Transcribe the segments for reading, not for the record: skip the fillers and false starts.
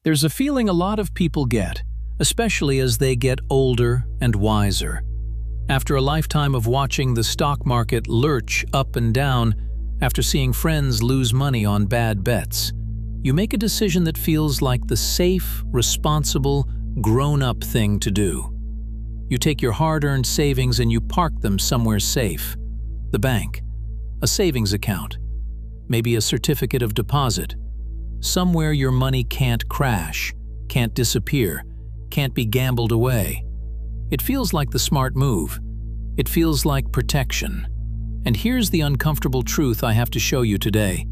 There's a feeling a lot of people get, especially as they get older and wiser. After a lifetime of watching the stock market lurch up and down, after seeing friends lose money on bad bets, you make a decision that feels like the safe, responsible, grown-up thing to do. You take your hard-earned savings and you park them somewhere safe. The bank, a savings account, maybe a certificate of deposit, somewhere your money can't crash, can't disappear, can't be gambled away. It feels like the smart move. It feels like protection. And here's the uncomfortable truth I have to show you today.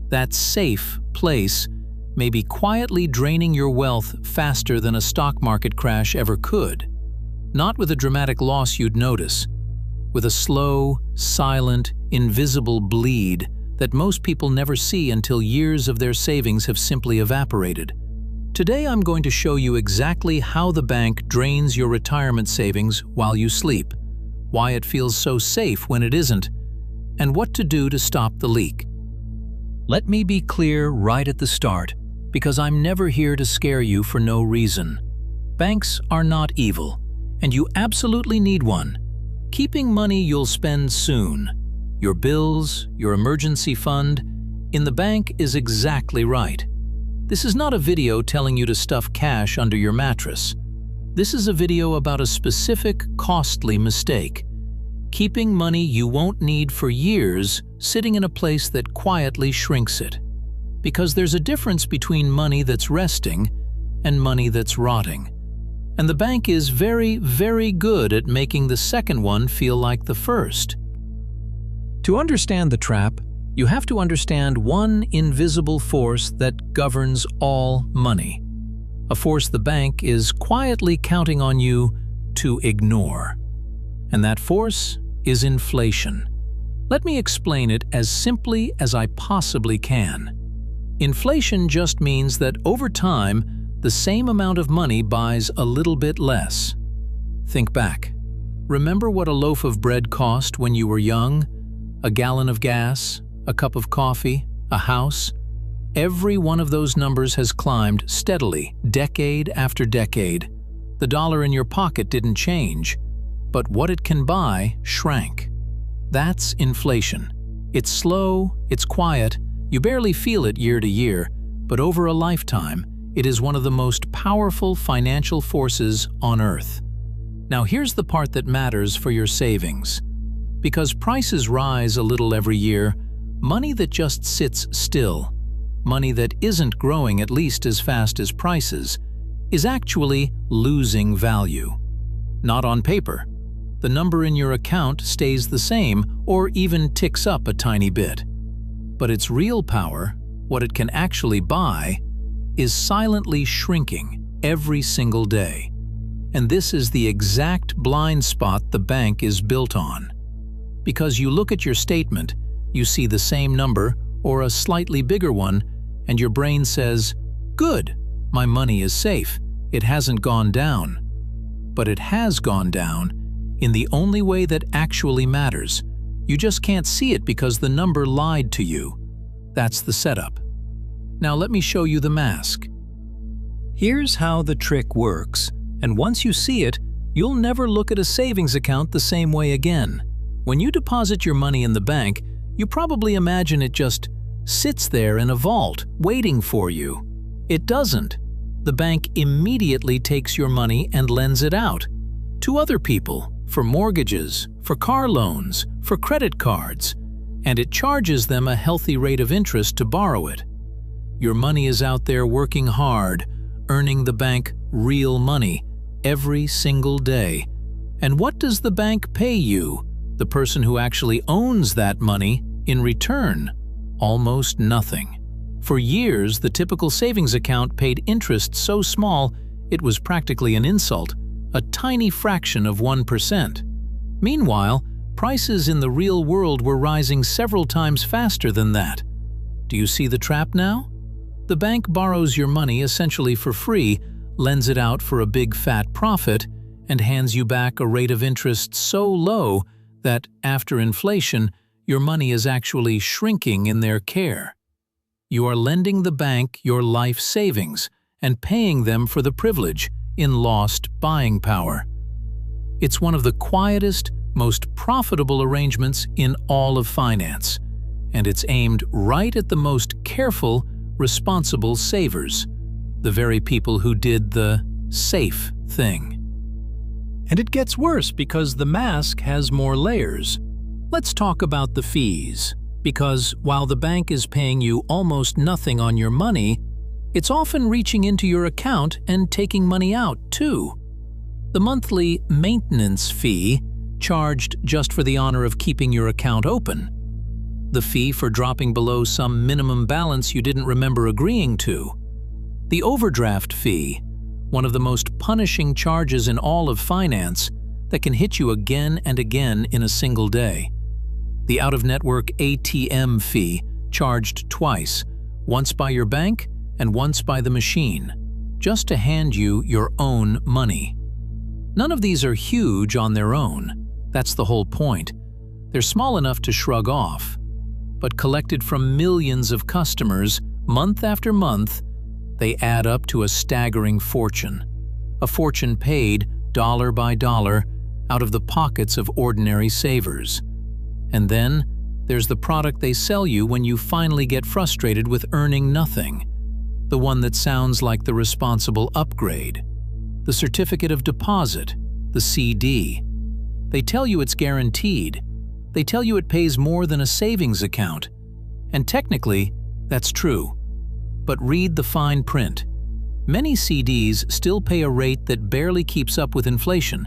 That safe place may be quietly draining your wealth faster than a stock market crash ever could. Not with a dramatic loss you'd notice, with a slow, silent, invisible bleed that most people never see until years of their savings have simply evaporated. Today I'm going to show you exactly how the bank drains your retirement savings while you sleep, why it feels so safe when it isn't, and what to do to stop the leak. Let me be clear right at the start, because I'm never here to scare you for no reason. Banks are not evil, and you absolutely need one. Keeping money you'll spend soon, your bills, your emergency fund, in the bank is exactly right. This is not a video telling you to stuff cash under your mattress. This is a video about a specific, costly mistake. Keeping money you won't need for years sitting in a place that quietly shrinks it. Because there's a difference between money that's resting and money that's rotting. And the bank is very, very good at making the second one feel like the first. To understand the trap, you have to understand one invisible force that governs all money. A force the bank is quietly counting on you to ignore. And that force is inflation. Let me explain it as simply as I possibly can. Inflation just means that over time, the same amount of money buys a little bit less. Think back. Remember what a loaf of bread cost when you were young? A gallon of gas, a cup of coffee, a house? Every one of those numbers has climbed steadily, decade after decade. The dollar in your pocket didn't change, but what it can buy shrank. That's inflation. It's slow, it's quiet, you barely feel it year to year, but over a lifetime, it is one of the most powerful financial forces on Earth. Now here's the part that matters for your savings. Because prices rise a little every year, money that just sits still, money that isn't growing at least as fast as prices, is actually losing value. Not on paper. The number in your account stays the same or even ticks up a tiny bit. But its real power, what it can actually buy, is silently shrinking every single day. And this is the exact blind spot the bank is built on. Because you look at your statement, you see the same number or a slightly bigger one, and your brain says, "Good, my money is safe, it hasn't gone down." But it has gone down in the only way that actually matters. You just can't see it because the number lied to you. That's the setup. Now let me show you the mask. Here's how the trick works, and once you see it, you'll never look at a savings account the same way again. When you deposit your money in the bank, you probably imagine it just sits there in a vault, waiting for you. It doesn't. The bank immediately takes your money and lends it out to other people, for mortgages, for car loans, for credit cards, and it charges them a healthy rate of interest to borrow it. Your money is out there working hard, earning the bank real money every single day. And what does the bank pay you, the person who actually owns that money, in return? Almost nothing. For years, the typical savings account paid interest so small it was practically an insult, a tiny fraction of 1%. Meanwhile, prices in the real world were rising several times faster than that. Do you see the trap now? The bank borrows your money essentially for free, lends it out for a big fat profit, and hands you back a rate of interest so low that, after inflation, your money is actually shrinking in their care. You are lending the bank your life savings, and paying them for the privilege in lost buying power. It's one of the quietest, most profitable arrangements in all of finance, and it's aimed right at the most careful, responsible savers, the very people who did the safe thing. And it gets worse because the mask has more layers. Let's talk about the fees, because while the bank is paying you almost nothing on your money, it's often reaching into your account and taking money out too. The monthly maintenance fee, charged just for the honor of keeping your account open. The fee for dropping below some minimum balance you didn't remember agreeing to. The overdraft fee, one of the most punishing charges in all of finance that can hit you again and again in a single day. The out-of-network ATM fee, charged twice, once by your bank and once by the machine, just to hand you your own money. None of these are huge on their own. That's the whole point. They're small enough to shrug off. But collected from millions of customers, month after month, they add up to a staggering fortune. A fortune paid, dollar by dollar, out of the pockets of ordinary savers. And then, there's the product they sell you when you finally get frustrated with earning nothing. The one that sounds like the responsible upgrade. The certificate of deposit, the CD. They tell you it's guaranteed. They tell you it pays more than a savings account. And technically, that's true. But read the fine print. Many CDs still pay a rate that barely keeps up with inflation,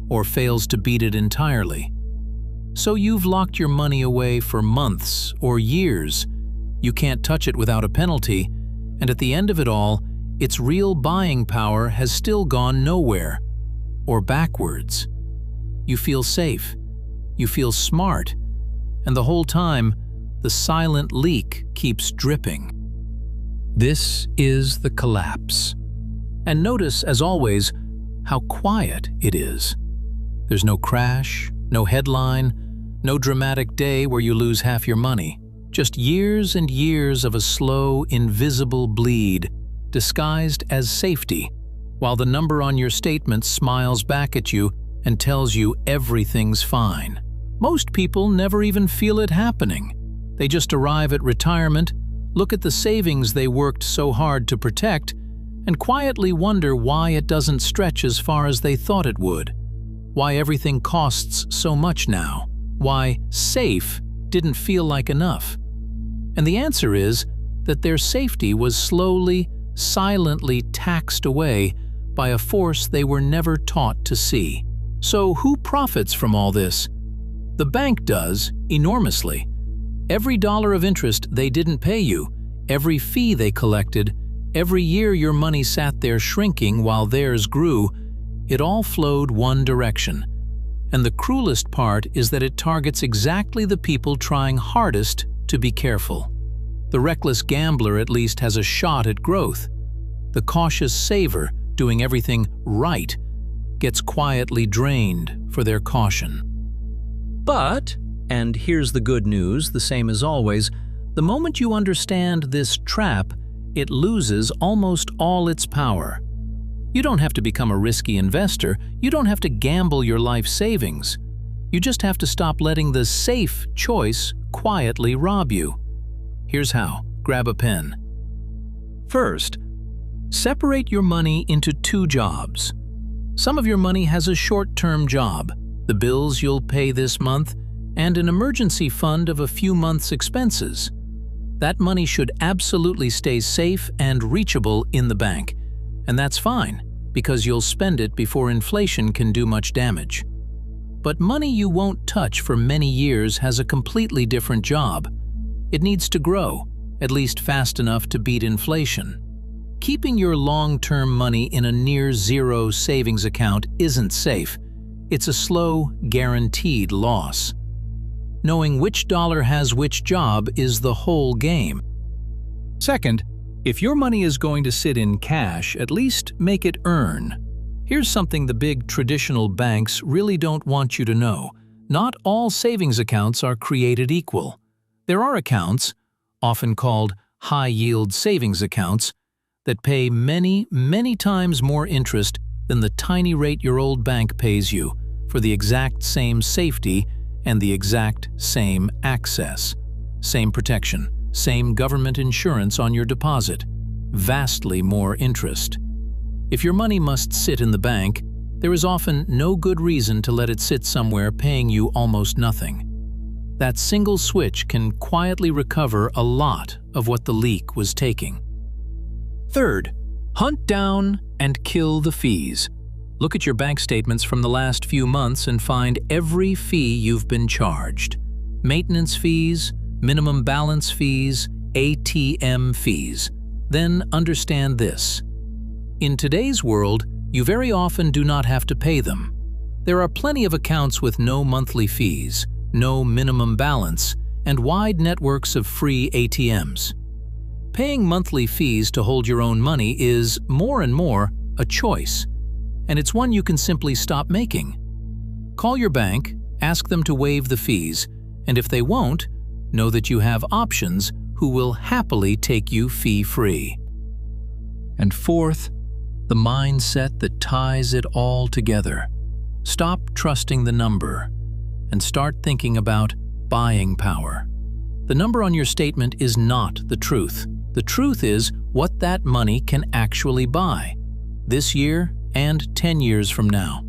or fails to beat it entirely. So you've locked your money away for months or years. You can't touch it without a penalty, and at the end of it all, its real buying power has still gone nowhere, or backwards. You feel safe, you feel smart, and the whole time, the silent leak keeps dripping. This is the collapse. And notice, as always, how quiet it is. There's no crash, no headline, no dramatic day where you lose half your money. Just years and years of a slow, invisible bleed, disguised as safety, while the number on your statement smiles back at you and tells you everything's fine. Most people never even feel it happening. They just arrive at retirement, look at the savings they worked so hard to protect, and quietly wonder why it doesn't stretch as far as they thought it would. Why everything costs so much now. Why safe didn't feel like enough. And the answer is that their safety was slowly, silently taxed away by a force they were never taught to see. So who profits from all this? The bank does, enormously. Every dollar of interest they didn't pay you, every fee they collected, every year your money sat there shrinking while theirs grew, it all flowed one direction. And the cruelest part is that it targets exactly the people trying hardest to be careful. The reckless gambler at least has a shot at growth. The cautious saver, doing everything right, gets quietly drained for their caution. But, and here's the good news, the same as always, the moment you understand this trap, it loses almost all its power. You don't have to become a risky investor, you don't have to gamble your life savings. You just have to stop letting the safe choice quietly rob you. Here's how. Grab a pen. First, separate your money into two jobs. Some of your money has a short-term job, the bills you'll pay this month, and an emergency fund of a few months' expenses. That money should absolutely stay safe and reachable in the bank. And that's fine, because you'll spend it before inflation can do much damage. But money you won't touch for many years has a completely different job. It needs to grow, at least fast enough to beat inflation. Keeping your long-term money in a near-zero savings account isn't safe. It's a slow, guaranteed loss. Knowing which dollar has which job is the whole game. Second, if your money is going to sit in cash, at least make it earn. Here's something the big traditional banks really don't want you to know. Not all savings accounts are created equal. There are accounts, often called high-yield savings accounts, that pay many, many times more interest than the tiny rate your old bank pays you for the exact same safety and the exact same access. Same protection, same government insurance on your deposit, vastly more interest. If your money must sit in the bank, there is often no good reason to let it sit somewhere paying you almost nothing. That single switch can quietly recover a lot of what the leak was taking. Third, hunt down and kill the fees. Look at your bank statements from the last few months and find every fee you've been charged. Maintenance fees, minimum balance fees, ATM fees. Then understand this. In today's world, you very often do not have to pay them. There are plenty of accounts with no monthly fees, no minimum balance, and wide networks of free ATMs. Paying monthly fees to hold your own money is, more and more, a choice, and it's one you can simply stop making. Call your bank, ask them to waive the fees, and if they won't, know that you have options who will happily take you fee-free. And fourth, the mindset that ties it all together. Stop trusting the number and start thinking about buying power. The number on your statement is not the truth. The truth is what that money can actually buy, this year and 10 years from now.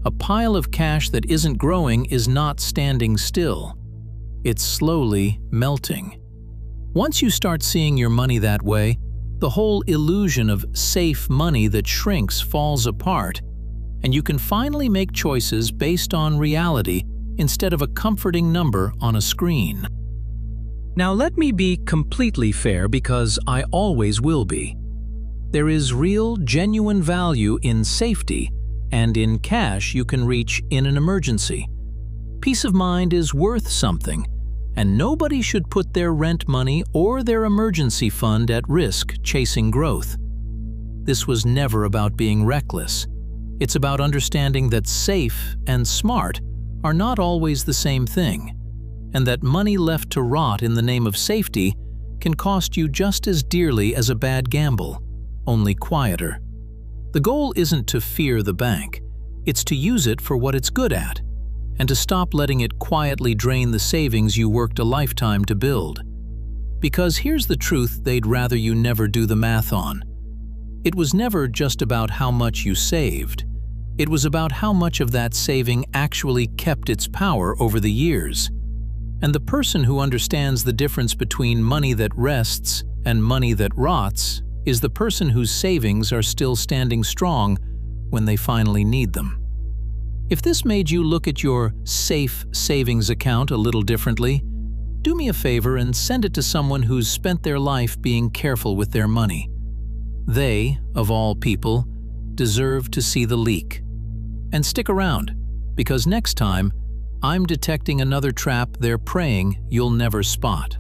A pile of cash that isn't growing is not standing still. It's slowly melting. Once you start seeing your money that way, the whole illusion of safe money that shrinks falls apart, and you can finally make choices based on reality instead of a comforting number on a screen. Now let me be completely fair, because I always will be. There is real, genuine value in safety and in cash you can reach in an emergency. Peace of mind is worth something, and nobody should put their rent money or their emergency fund at risk chasing growth. This was never about being reckless. It's about understanding that safe and smart are not always the same thing, and that money left to rot in the name of safety can cost you just as dearly as a bad gamble, only quieter. The goal isn't to fear the bank, it's to use it for what it's good at, and to stop letting it quietly drain the savings you worked a lifetime to build. Because here's the truth they'd rather you never do the math on. It was never just about how much you saved. It was about how much of that saving actually kept its power over the years. And the person who understands the difference between money that rests and money that rots is the person whose savings are still standing strong when they finally need them. If this made you look at your safe savings account a little differently, do me a favor and send it to someone who's spent their life being careful with their money. They, of all people, deserve to see the leak. And stick around, because next time, I'm detecting another trap they're praying you'll never spot.